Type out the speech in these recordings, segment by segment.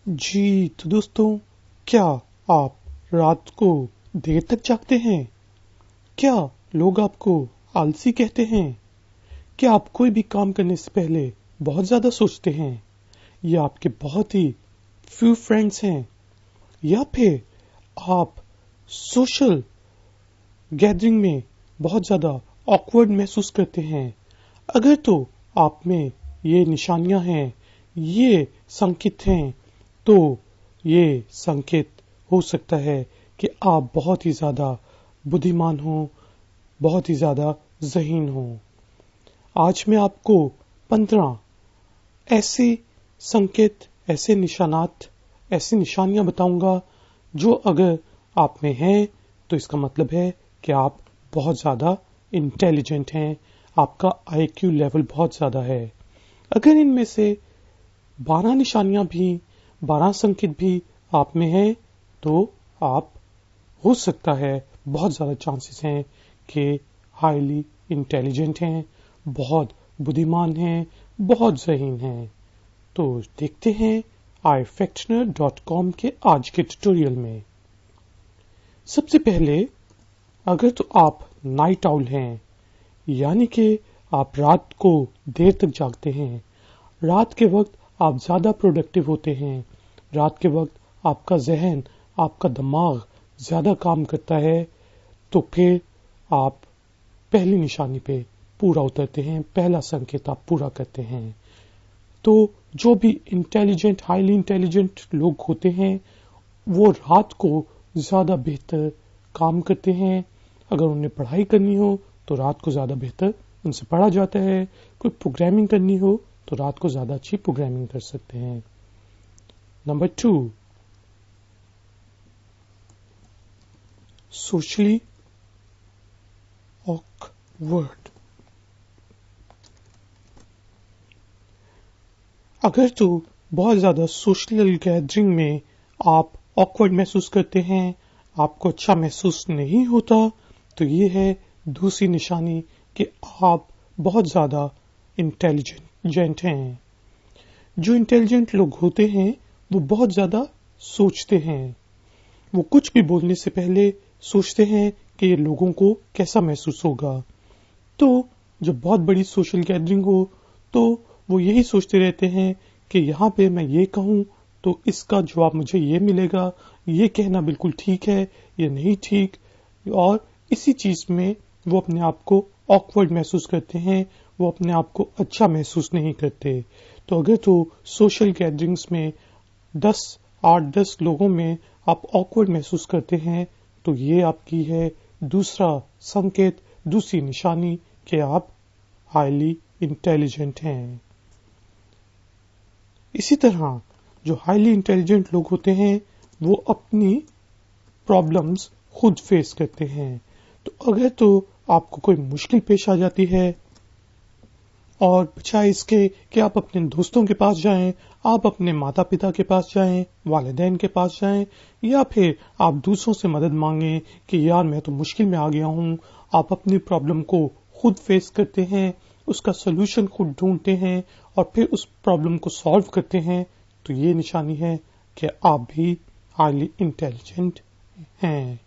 जी तो दोस्तों, क्या आप रात को देर तक जागते हैं? क्या लोग आपको आलसी कहते हैं? क्या आप कोई भी काम करने से पहले बहुत ज्यादा सोचते हैं? या आपके बहुत ही फ्यू फ्रेंड्स हैं? या फिर आप सोशल गैदरिंग में बहुत ज्यादा ऑकवर्ड महसूस करते हैं? अगर तो आप में ये निशानियां हैं, ये संकेत हैं, तो ये संकेत हो सकता है कि आप बहुत ही ज्यादा बुद्धिमान हो, बहुत ही ज्यादा ज़हीन हो। आज मैं आपको 15 ऐसे संकेत, ऐसे निशानात, ऐसी निशानियां बताऊंगा जो अगर आप में हैं तो इसका मतलब है कि आप बहुत ज्यादा इंटेलिजेंट हैं, आपका आईक्यू लेवल बहुत ज्यादा है। अगर इनमें से 12 निशानियां भी, 12 संकेत भी आप में हैं तो आप, हो सकता है, बहुत ज्यादा चांसेस हैं कि हाईली इंटेलिजेंट हैं, बहुत बुद्धिमान हैं, बहुत ज़हीन हैं। तो देखते हैं ifactioner.com के आज के ट्यूटोरियल में। सबसे पहले, अगर तो आप नाइट आउल हैं, यानी कि आप रात को देर तक जागते हैं, रात के वक्त आप ज्यादा प्रोडक्टिव होते हैं, रात के वक्त आपका जहन, आपका दिमाग ज्यादा काम करता है, तो फिर आप पहली निशानी पे पूरा उतरते हैं, पहला संकेत आप पूरा करते हैं। तो जो भी इंटेलिजेंट, हाईली इंटेलिजेंट लोग होते हैं, वो रात को ज्यादा बेहतर काम करते हैं। अगर उन्हें पढ़ाई करनी हो तो रात को ज्यादा बेहतर उनसे पढ़ा जाता है। कोई प्रोग्रामिंग करनी हो तो रात को ज्यादा अच्छी प्रोग्रामिंग कर सकते हैं। Number 2, socially awkward. अगर तो बहुत ज्यादा सोशल गैदरिंग में आप ऑकवर्ड महसूस करते हैं, आपको अच्छा महसूस नहीं होता, तो ये है दूसरी निशानी कि आप बहुत ज्यादा इंटेलिजेंट हैं। जो इंटेलिजेंट लोग होते हैं वो बहुत ज्यादा सोचते हैं। वो कुछ भी बोलने से पहले सोचते हैं कि ये लोगों को कैसा महसूस होगा। तो जब बहुत बड़ी सोशल गैदरिंग हो तो वो यही सोचते रहते हैं कि यहाँ पे मैं ये कहूँ तो इसका जवाब मुझे ये मिलेगा, ये कहना बिल्कुल ठीक है, ये नहीं ठीक, और इसी चीज में वो अपने आप को ऑकवर्ड महसूस करते हैं, वो अपने आप को अच्छा महसूस नहीं करते। तो अगर तो सोशल गैदरिंग्स में 8-10 लोगों में आप ऑकवर्ड महसूस करते हैं, तो ये आपकी है दूसरा संकेत, दूसरी निशानी कि आप हाईली इंटेलिजेंट हैं। इसी तरह जो हाईली इंटेलिजेंट लोग होते हैं वो अपनी प्रॉब्लम्स खुद फेस करते हैं। तो अगर तो आपको कोई मुश्किल पेश आ जाती है, और बजाय इसके कि आप अपने दोस्तों के पास जाएं, आप अपने माता पिता के पास जाएं, वालिदैन के पास जाएं, या फिर आप दूसरों से मदद मांगें कि यार मैं तो मुश्किल में आ गया हूं, आप अपनी प्रॉब्लम को खुद फेस करते हैं, उसका सोल्यूशन खुद ढूंढते हैं और फिर उस प्रॉब्लम को सॉल्व करते हैं, तो ये निशानी है कि आप भी हाईली इंटेलिजेंट हैं।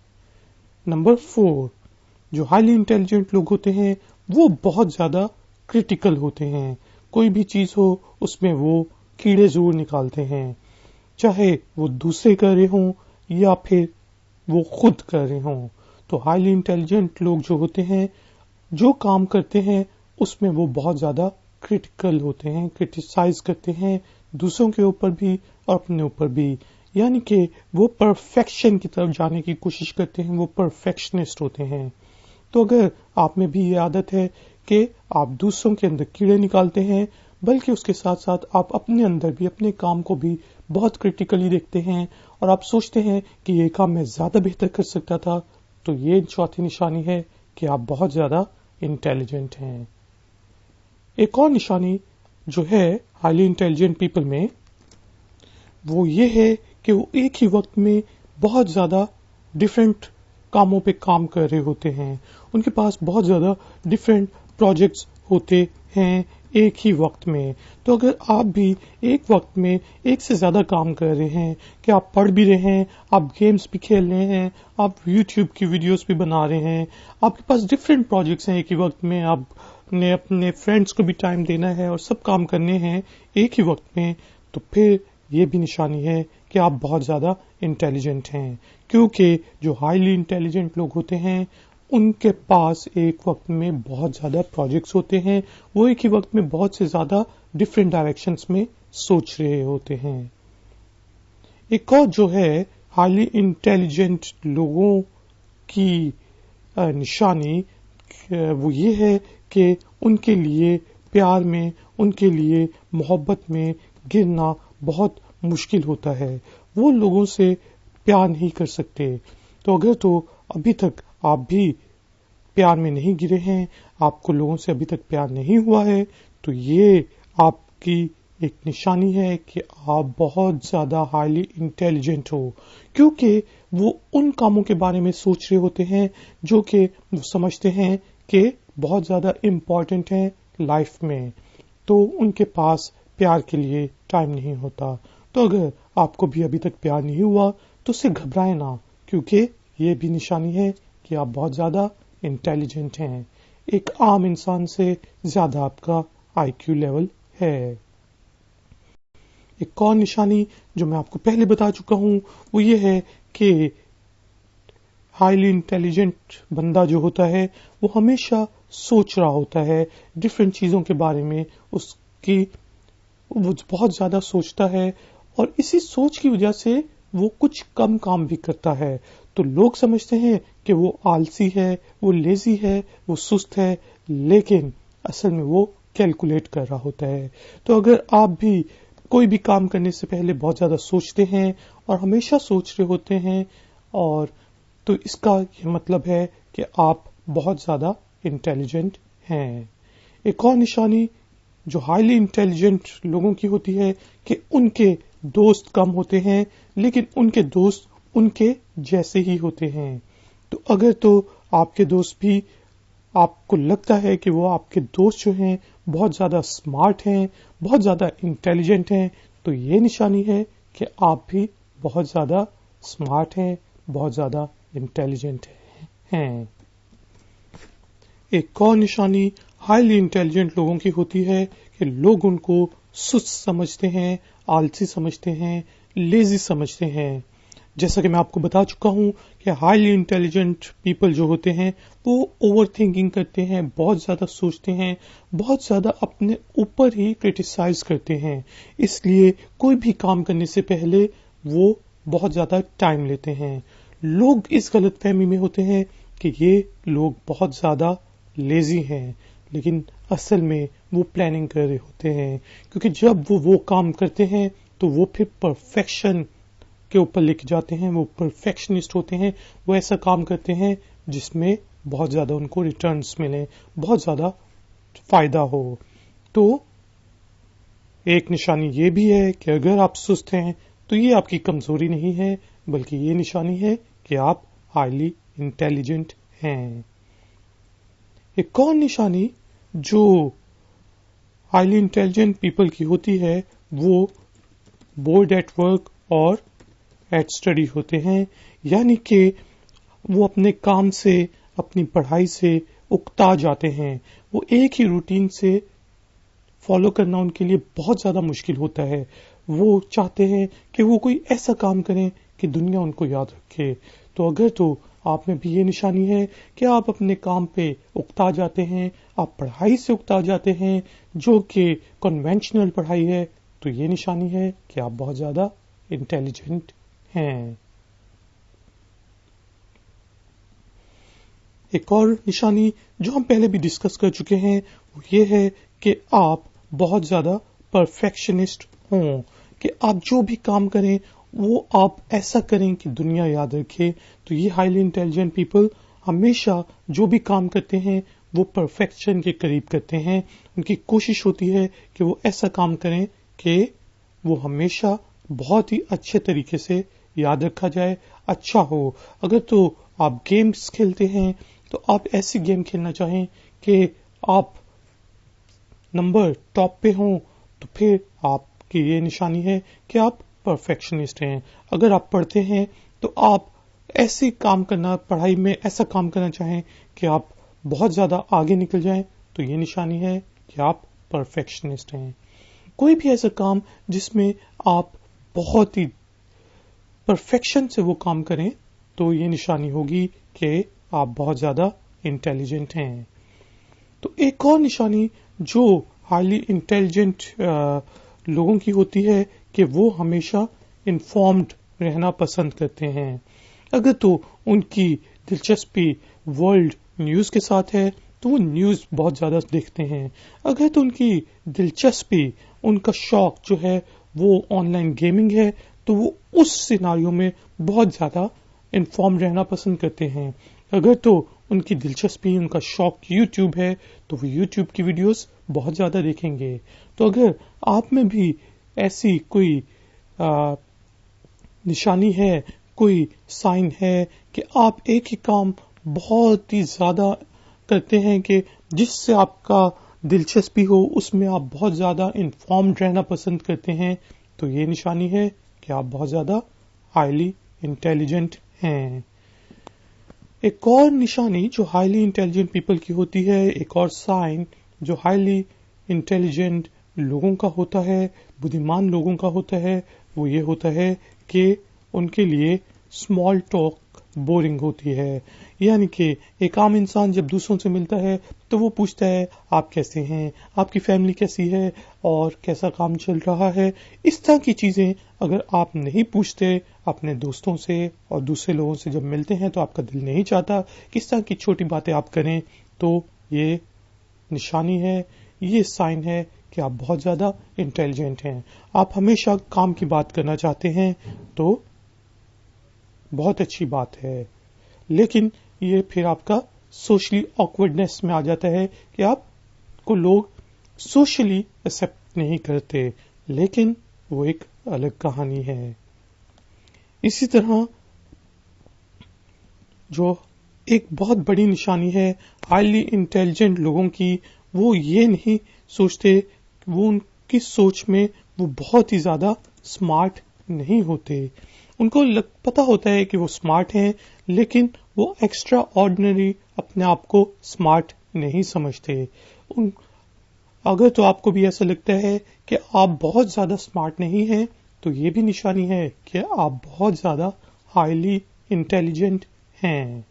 नंबर 4, जो हाईली इंटेलिजेंट लोग होते हैं वो बहुत ज्यादा क्रिटिकल होते हैं। कोई भी चीज हो उसमें वो कीड़े जरूर निकालते हैं, चाहे वो दूसरे कर रहे हों या फिर वो खुद कर रहे हों। तो हाईली इंटेलिजेंट लोग जो होते हैं, जो काम करते हैं उसमें वो बहुत ज्यादा क्रिटिकल होते हैं, क्रिटिसाइज करते हैं दूसरों के ऊपर भी और अपने ऊपर भी, यानी कि वो परफेक्शन की तरफ जाने की कोशिश करते हैं, वो परफेक्शनिस्ट होते हैं। तो अगर आप में भी ये आदत है कि आप दूसरों के अंदर कीड़े निकालते हैं, बल्कि उसके साथ साथ आप अपने अंदर भी, अपने काम को भी बहुत क्रिटिकली देखते हैं और आप सोचते हैं कि ये काम मैं ज्यादा बेहतर कर सकता था, तो ये चौथी निशानी है कि आप बहुत ज्यादा इंटेलिजेंट हैं। एक और निशानी जो है हाईली इंटेलिजेंट पीपल में, वो ये है कि वो एक ही वक्त में बहुत ज्यादा डिफरेंट कामों पे काम कर रहे होते हैं। उनके पास बहुत ज्यादा डिफरेंट प्रोजेक्ट्स होते हैं, ایک ہی وقت میں. تو اگر آپ بھی ایک وقت میں ایک سے زیادہ کام کر رہے ہیں کہ آپ پڑھ بھی رہے ہیں, آپ گیمز بھی کھیل رہے ہیں, آپ یوٹیوب کی ویڈیوز بھی بنا رہے ہیں, آپ کے پاس ڈفرینٹ پروجیکٹس ہیں ایک ہی وقت میں, آپ نے اپنے فرینڈس کو بھی ٹائم دینا ہے اور سب کام کرنے ہیں ایک ہی وقت میں, تو پھر یہ بھی نشانی ہے کہ آپ بہت زیادہ انٹیلیجنٹ ہیں. کیونکہ جو ہائیلی انٹیلیجنٹ لوگ ہوتے ہیں ان کے پاس ایک وقت میں بہت زیادہ پروجیکٹس ہوتے ہیں, وہ ایک ہی وقت میں بہت سے زیادہ ڈفرینٹ ڈائریکشنز میں سوچ رہے ہوتے ہیں. ایک اور جو ہے ہائیلی انٹیلیجنٹ لوگوں کی نشانی وہ یہ ہے کہ ان کے لیے پیار میں, ان کے لیے محبت میں گرنا بہت مشکل ہوتا ہے. وہ لوگوں سے پیار نہیں کر سکتے. تو اگر تو ابھی تک آپ بھی پیار میں نہیں گرے ہیں, آپ کو لوگوں سے ابھی تک پیار نہیں ہوا ہے, تو یہ آپ کی ایک نشانی ہے کہ آپ بہت زیادہ ہائیلی انٹیلیجنٹ ہو. کیونکہ وہ ان کاموں کے بارے میں سوچ رہے ہوتے ہیں جو کہ وہ سمجھتے ہیں کہ بہت زیادہ امپورٹنٹ ہیں لائف میں, تو ان کے پاس پیار کے لیے ٹائم نہیں ہوتا. تو اگر آپ کو بھی ابھی تک پیار نہیں ہوا تو اس سے گھبرائیں نہ, کیونکہ یہ بھی نشانی ہے کہ آپ بہت زیادہ انٹیلیجنٹ ہیں. ایک عام انسان سے زیادہ آپ کا آئی کیو لیول ہے. ایک اور نشانی جو میں آپ کو پہلے بتا چکا ہوں وہ یہ ہے کہ ہائیلی انٹیلیجنٹ بندہ جو ہوتا ہے وہ ہمیشہ سوچ رہا ہوتا ہے ڈفرینٹ چیزوں کے بارے میں, اس کی وہ بہت زیادہ سوچتا ہے اور اسی سوچ کی وجہ سے وہ کچھ کم کام بھی کرتا ہے. تو لوگ سمجھتے ہیں کہ وہ آلسی ہے, وہ لیزی ہے, وہ سست ہے, لیکن اصل میں وہ کیلکولیٹ کر رہا ہوتا ہے. تو اگر آپ بھی کوئی بھی کام کرنے سے پہلے بہت زیادہ سوچتے ہیں اور ہمیشہ سوچ رہے ہوتے ہیں, اور تو اس کا یہ مطلب ہے کہ آپ بہت زیادہ انٹیلیجنٹ ہیں. ایک اور نشانی جو ہائیلی انٹیلیجنٹ لوگوں کی ہوتی ہے کہ ان کے دوست کم ہوتے ہیں, لیکن ان کے دوست ان کے جیسے ہی ہوتے ہیں. تو اگر تو آپ کے دوست بھی آپ کو لگتا ہے کہ وہ آپ کے دوست جو ہیں بہت زیادہ اسمارٹ ہیں, بہت زیادہ انٹیلیجنٹ ہیں, تو یہ نشانی ہے کہ آپ بھی بہت زیادہ اسمارٹ ہیں, بہت زیادہ انٹیلیجنٹ ہیں. ایک اور نشانی ہائیلی انٹیلیجنٹ لوگوں کی ہوتی ہے کہ لوگ ان کو سست سمجھتے ہیں, آلسی سمجھتے ہیں, لیزی سمجھتے ہیں. جیسا کہ میں آپ کو بتا چکا ہوں کہ ہائیلی انٹیلیجنٹ پیپل جو ہوتے ہیں وہ اوور تھنکنگ کرتے ہیں, بہت زیادہ سوچتے ہیں, بہت زیادہ اپنے اوپر ہی کرٹیسائز کرتے ہیں. اس لیے کوئی بھی کام کرنے سے پہلے وہ بہت زیادہ ٹائم لیتے ہیں. لوگ اس غلط فہمی میں ہوتے ہیں کہ یہ لوگ بہت زیادہ لیزی ہیں, لیکن اصل میں وہ پلاننگ کر رہے ہوتے ہیں, کیونکہ جب وہ کام کرتے ہیں تو وہ پھر پرفیکشن کے اوپر لے کے جاتے ہیں. وہ پرفیکشنسٹ ہوتے ہیں, وہ ایسا کام کرتے ہیں جس میں بہت زیادہ ان کو ریٹرنز ملیں, بہت زیادہ فائدہ ہو. تو ایک نشانی یہ بھی ہے کہ اگر آپ سست ہیں تو یہ آپ کی کمزوری نہیں ہے, بلکہ یہ نشانی ہے کہ آپ ہائیلی انٹیلیجنٹ ہیں. ایک اور نشانی جو ہائیلی انٹیلیجنٹ پیپل کی ہوتی ہے وہ بورڈ ایٹ ورک اور ایٹ اسٹڈی ہوتے ہیں, یعنی کہ وہ اپنے کام سے, اپنی پڑھائی سے اکتا جاتے ہیں. وہ ایک ہی روٹین سے فالو کرنا ان کے لیے بہت زیادہ مشکل ہوتا ہے. وہ چاہتے ہیں کہ وہ کوئی ایسا کام کریں کہ دنیا ان کو یاد رکھے. تو اگر تو آپ میں بھی یہ نشانی ہے کہ آپ اپنے کام پہ اکتا جاتے ہیں, آپ پڑھائی سے اکتا جاتے ہیں جو کہ کنونشنل پڑھائی ہے, تو یہ نشانی ہے کہ آپ بہت زیادہ انٹیلیجنٹ ہیں. ایک اور نشانی جو ہم پہلے بھی ڈسکس کر چکے ہیں وہ یہ ہے کہ آپ بہت زیادہ پرفیکشنسٹ ہوں, کہ آپ جو بھی کام کریں وہ آپ ایسا کریں کہ دنیا یاد رکھے. تو یہ ہائیلی انٹیلیجنٹ پیپل ہمیشہ جو بھی کام کرتے ہیں وہ پرفیکشن کے قریب کرتے ہیں. ان کی کوشش ہوتی ہے کہ وہ ایسا کام کریں کہ وہ ہمیشہ بہت ہی اچھے طریقے سے یاد رکھا جائے, اچھا ہو. اگر تو آپ گیمز کھیلتے ہیں تو آپ ایسی گیم کھیلنا چاہیں کہ آپ नंबर टॉप पे हों तो फिर आपकी ये निशानी है कि आप परफेक्शनिस्ट हैं। अगर आप पढ़ते हैं तो आप ऐसे काम करना, पढ़ाई में ऐसा काम करना चाहें कि आप बहुत ज्यादा आगे निकल जाएं, तो ये निशानी है कि आप परफेक्शनिस्ट हैं। कोई भी ऐसा काम जिसमें आप बहुत ही परफेक्शन से वो काम करें, तो ये निशानी होगी कि आप बहुत ज्यादा इंटेलिजेंट हैं। तो एक और निशानी जो हाईली इंटेलिजेंट लोगों की होती है कि वो हमेशा इन्फॉर्म्ड रहना पसंद करते हैं। अगर तो उनकी दिलचस्पी वर्ल्ड न्यूज के साथ है तो वो न्यूज बहुत ज्यादा देखते हैं। अगर तो उनकी दिलचस्पी, उनका शौक जो है वो ऑनलाइन गेमिंग है, तो वो उस सिनारियो में बहुत ज्यादा इन्फॉर्म रहना पसंद करते हैं। अगर तो उनकी दिलचस्पी, उनका शौक यूट्यूब है, तो वो यूट्यूब की वीडियोस बहुत ज्यादा देखेंगे। तो अगर आप में भी ऐसी कोई निशानी है, कोई साइन है कि आप एक ही काम बहुत ही ज्यादा करते हैं कि जिससे आपका दिलचस्पी हो, उसमें आप बहुत ज्यादा इन्फॉर्म्ड रहना पसंद करते हैं, तो ये निशानी है कि आप बहुत ज्यादा हाईली इंटेलिजेंट हैं। एक और निशानी जो हाईली इंटेलिजेंट पीपल की होती है, एक और साइन जो हाईली इंटेलिजेंट लोगों का होता है, बुद्धिमान लोगों का होता है, वो ये होता है कि उनके लिए स्मॉल टॉक बोरिंग होती है। यानी कि एक आम इंसान जब दूसरों से मिलता है तो वो पूछता है आप कैसे हैं, आपकी फैमिली कैसी है और कैसा काम चल रहा है। इस तरह की चीजें अगर आप नहीं पूछते अपने दोस्तों से और दूसरे लोगों से जब मिलते हैं, तो आपका दिल नहीं चाहता कि इस तरह की छोटी बातें आप करें। तो ये निशानी है, ये साइन है कि आप बहुत ज्यादा इंटेलिजेंट हैं। आप हमेशा काम की बात करना चाहते हैं, तो बहुत अच्छी बात है, लेकिन ये फिर आपका सोशली ऑकवर्डनेस में आ जाता है कि आपको लोग सोशली एक्सेप्ट नहीं करते, लेकिन वो एक अलग कहानी है। इसी तरह जो एक बहुत बड़ी निशानी है हाईली इंटेलिजेंट लोगों की, वो ये नहीं सोचते, वो उनकी सोच में वो बहुत ही ज्यादा स्मार्ट नहीं होते। उनको पता होता है कि वो स्मार्ट हैं, लेकिन वो एक्स्ट्रा ऑर्डिनरी अपने आप को स्मार्ट नहीं समझते। अगर तो आपको भी ऐसा लगता है कि आप बहुत ज्यादा स्मार्ट नहीं हैं, तो ये भी निशानी है कि आप बहुत ज्यादा हाईली इंटेलिजेंट हैं।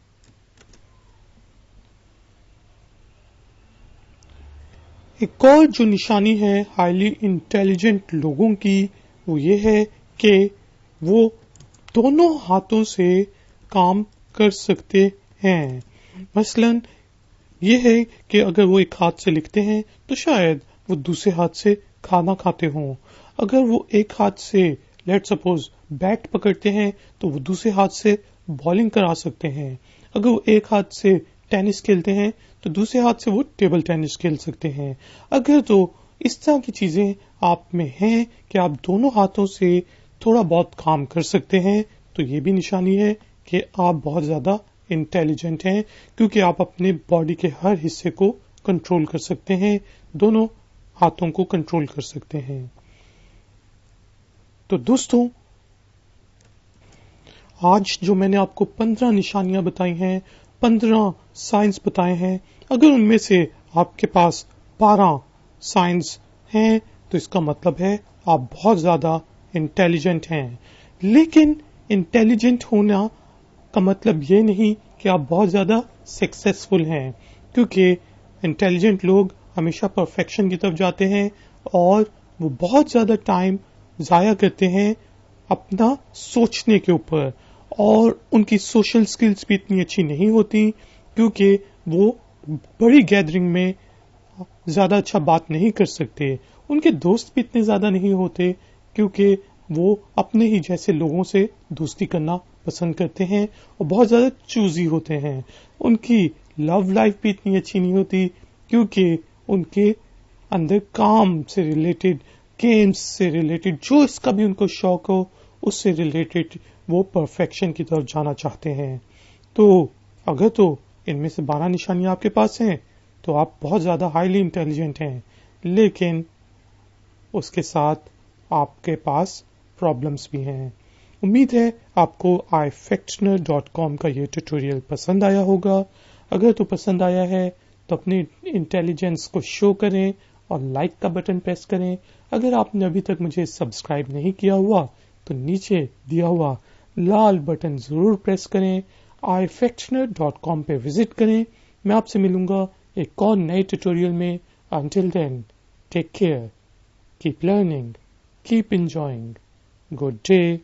एक और जो निशानी है हाईली इंटेलिजेंट लोगों की, वो ये है कि वो दोनों हाथों से काम कर सकते हैं। मसलन ये है कि अगर वो एक हाथ से लिखते हैं तो शायद वो दूसरे हाथ से खाना खाते हों। अगर वो एक हाथ से लेट सपोज बैट पकड़ते हैं तो वो दूसरे हाथ से बॉलिंग करा सकते हैं। अगर वो एक हाथ से टेनिस खेलते हैं तो दूसरे हाथ से वो टेबल टेनिस खेल सकते हैं। अगर तो इस तरह की चीजें आप में हैं कि आप दोनों हाथों से थोड़ा बहुत काम कर सकते हैं, तो ये भी निशानी है कि आप बहुत ज्यादा इंटेलिजेंट हैं, क्योंकि आप अपने बॉडी के हर हिस्से को कंट्रोल कर सकते हैं, दोनों हाथों को कंट्रोल कर सकते हैं। तो दोस्तों, आज जो मैंने आपको 15 निशानियां बताई हैं, 15 साइंस बताए हैं, अगर उनमें से आपके पास 12 साइंस हैं, तो इसका मतलब है आप बहुत ज्यादा इंटेलिजेंट हैं। लेकिन इंटेलिजेंट होना का मतलब ये नहीं कि आप बहुत ज्यादा सक्सेसफुल हैं, क्योंकि इंटेलिजेंट लोग हमेशा परफेक्शन की तरफ जाते हैं और वो बहुत ज्यादा टाइम जाया करते हैं अपना सोचने के ऊपर, और उनकी सोशल स्किल्स भी इतनी अच्छी नहीं होती, क्योंकि वो बड़ी गैदरिंग में ज्यादा अच्छा बात नहीं कर सकते। उनके दोस्त भी इतने ज्यादा नहीं होते, क्योंकि वो अपने ही जैसे लोगों से दोस्ती करना पसंद करते हैं और बहुत ज्यादा चूजी होते हैं। उनकी लव लाइफ भी इतनी अच्छी नहीं होती, क्योंकि उनके अंदर काम से रिलेटेड, गेम्स से रिलेटेड, जो इसका भी उनको शौक हो, उससे रिलेटेड वो परफेक्शन की तरफ जाना चाहते हैं। तो अगर तो इनमें से 12 निशानियां आपके पास हैं, तो आप बहुत ज्यादा हाईली इंटेलिजेंट हैं। لیکن اس کے ساتھ آپ کے پاس پرابلمس بھی ہیں. امید ہے آپ کو iFactioner.com کا یہ ٹیوٹوریل پسند آیا ہوگا. اگر تو پسند آیا ہے تو اپنی انٹیلیجنس کو شو کریں اور لائک کا بٹن پریس کریں. اگر آپ نے ابھی تک مجھے سبسکرائب نہیں کیا ہوا تو نیچے دیا ہوا لال بٹن ضرور پریس کریں. iFactioner.com پہ وزٹ کریں. میں آپ سے ملوں گا ایک اور نئے ٹیوٹوریل میں. Until then, take care, keep learning, keep enjoying. Good day.